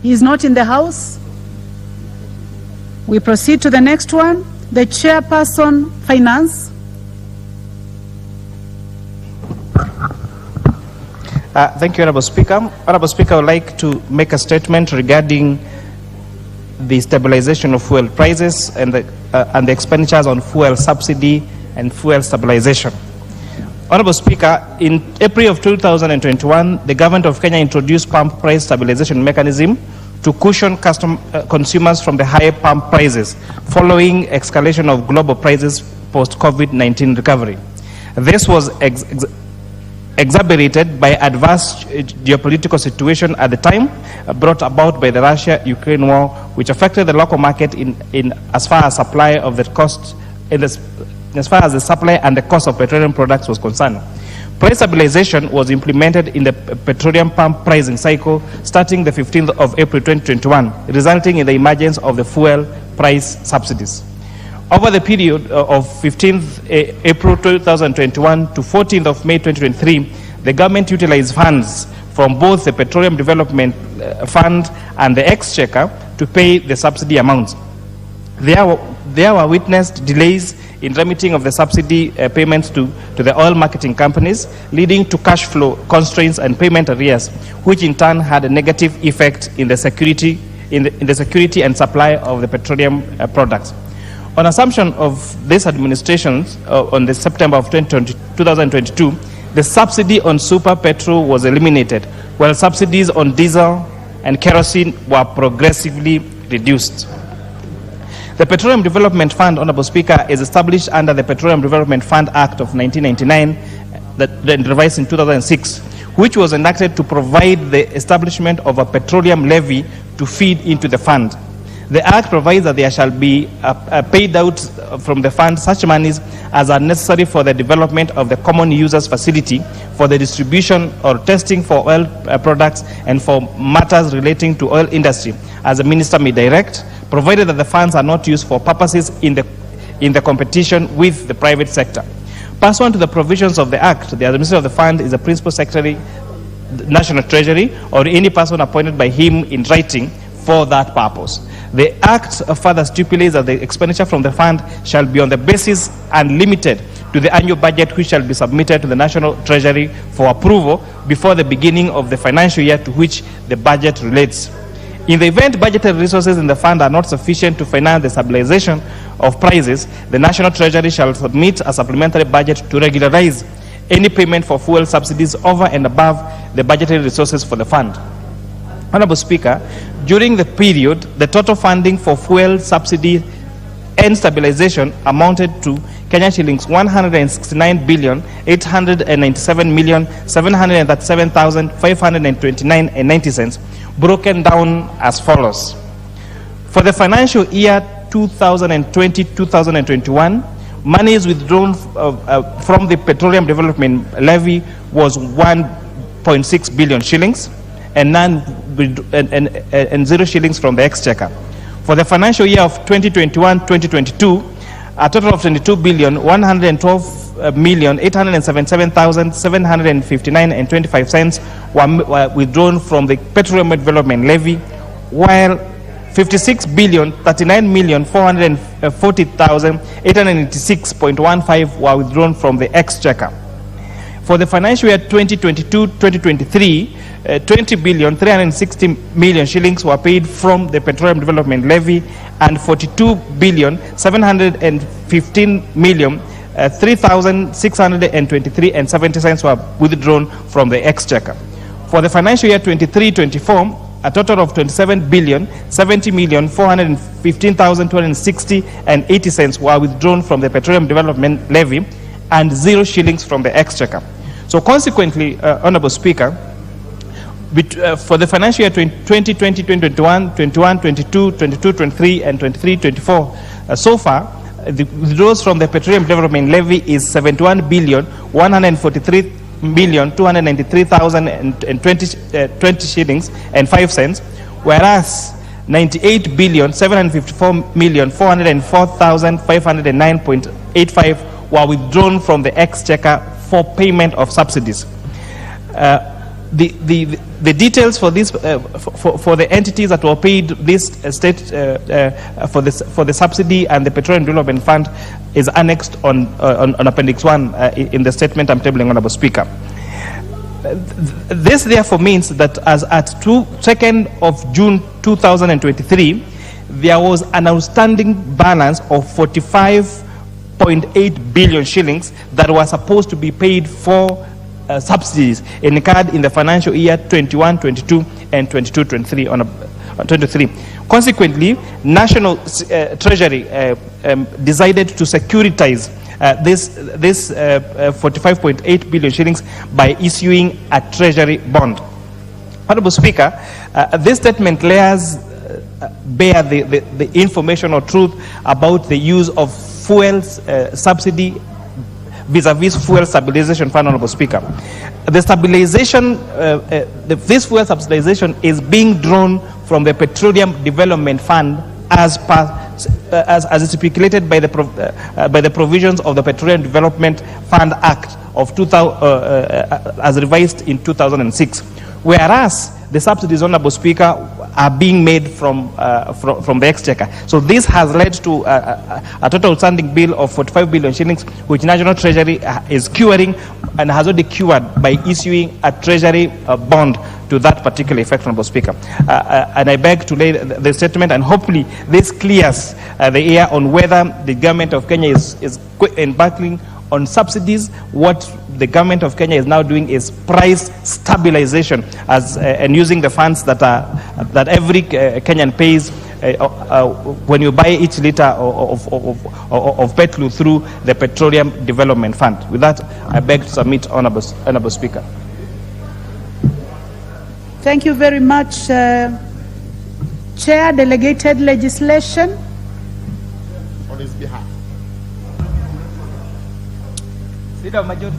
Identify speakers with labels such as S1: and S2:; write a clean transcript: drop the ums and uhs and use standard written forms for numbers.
S1: He is not in the House. We proceed to the next one. The Chairperson, Finance.
S2: Thank you, Honorable Speaker. Honorable Speaker, I would like to make a statement regarding the stabilization of fuel prices and the expenditures on fuel subsidy and fuel stabilization. Honorable Speaker, in April of 2021, the government of Kenya introduced pump price stabilization mechanism to cushion consumers from the high pump prices following escalation of global prices post-COVID-19 recovery. This was exacerbated by adverse geopolitical situation at the time brought about by the Russia-Ukraine war, which affected the local market in as far as supply of the cost as far as the supply and the cost of petroleum products was concerned. Price stabilization was implemented in the petroleum pump pricing cycle starting the 15th of April 2021, resulting in the emergence of the fuel price subsidies. Over the period of 15th April 2021 to 14th of May 2023, the government utilized funds from both the Petroleum Development Fund and the Exchequer to pay the subsidy amounts. There were witnessed delays in remitting of the subsidy payments to the oil marketing companies, leading to cash flow constraints and payment arrears, which in turn had a negative effect in the security and supply of the petroleum products. On assumption of this administration on the September of 2022, the subsidy on super petrol was eliminated, while subsidies on diesel and kerosene were progressively reduced. The Petroleum Development Fund, Honorable Speaker, is established under the Petroleum Development Fund Act of 1999, that revised in 2006, which was enacted to provide the establishment of a petroleum levy to feed into the fund. The Act provides that there shall be paid out from the fund such monies as are necessary for the development of the common users facility, for the distribution or testing for oil products, and for matters relating to oil industry, as the Minister may direct, provided that the funds are not used for purposes in the competition with the private sector. Pursuant to the provisions of the Act, the administrator of the fund is the Principal Secretary, the National Treasury, or any person appointed by him in writing for that purpose. The Act further stipulates that the expenditure from the fund shall be on the basis and limited to the annual budget, which shall be submitted to the National Treasury for approval before the beginning of the financial year to which the budget relates. In the event budgetary resources in the fund are not sufficient to finance the stabilization of prices, the National Treasury shall submit a supplementary budget to regularize any payment for fuel subsidies over and above the budgetary resources for the fund. Honorable Speaker, during the period, the total funding for fuel subsidy and stabilization amounted to Kenya shillings 169,897,737,529.90, broken down as follows. For the financial year 2020-2021, monies withdrawn from the Petroleum Development Levy was 1.6 billion shillings and 0 shillings from the Exchequer. For the financial year of 2021-2022, a total of 22,112,877,759.25 were withdrawn from the Petroleum Development Levy, while 56,039,440,886.15 were withdrawn from the Exchequer. For the financial year 2022-2023, 20,360 million shillings were paid from the Petroleum Development Levy, and 42,715,003,623.70 were withdrawn from the Exchequer. For the financial year 23-24, a total of 27,070,415,260.80 were withdrawn from the Petroleum Development Levy, and 0 shillings from the Exchequer. So consequently, Honorable Speaker, for the financial year 2020-2021, 21-22, 22-23, and 23-24, so far, the withdrawals from the Petroleum Development Levy is 71,143,293,020 shillings and 5 cents, whereas 98,754,404,509.85 were withdrawn from the Exchequer for payment of subsidies. the details for this for the entities that were paid this state for the subsidy and the Petroleum Development Fund is annexed on Appendix 1 in the statement I'm tabling, Honorable Speaker. This therefore means that as at 2nd of June 2023, there was an outstanding balance of 45.8 billion shillings that was supposed to be paid for subsidies incurred in the financial year 21-22 and 22-23 on 23. Consequently, National Treasury decided to securitize this 45.8 billion shillings by issuing a treasury bond. Honorable Speaker, this statement layers bear the information or truth about the use of fuel subsidy vis-a-vis fuel stabilization fund, Honorable Speaker. The stabilization, this fuel stabilization is being drawn from the Petroleum Development Fund as stipulated by the provisions of the Petroleum Development Fund Act of 2000, as revised in 2006. Whereas the subsidies, Honorable Speaker, are being made from the exchequer. So this has led to a total outstanding bill of 45 billion shillings, which National Treasury is curing and has already cured by issuing a treasury bond to that particular effect, Honorable Speaker. And I beg to lay the statement, and hopefully this clears the air on whether the government of Kenya is embarking on subsidies. What the government of Kenya is now doing is price stabilization, and using the funds that every Kenyan pays when you buy each liter of petrol through the Petroleum Development Fund. With that, I beg to submit, Honorable Speaker.
S1: Thank you very much, Chair. Delegated legislation.
S3: On his behalf.
S2: Leader of Majority.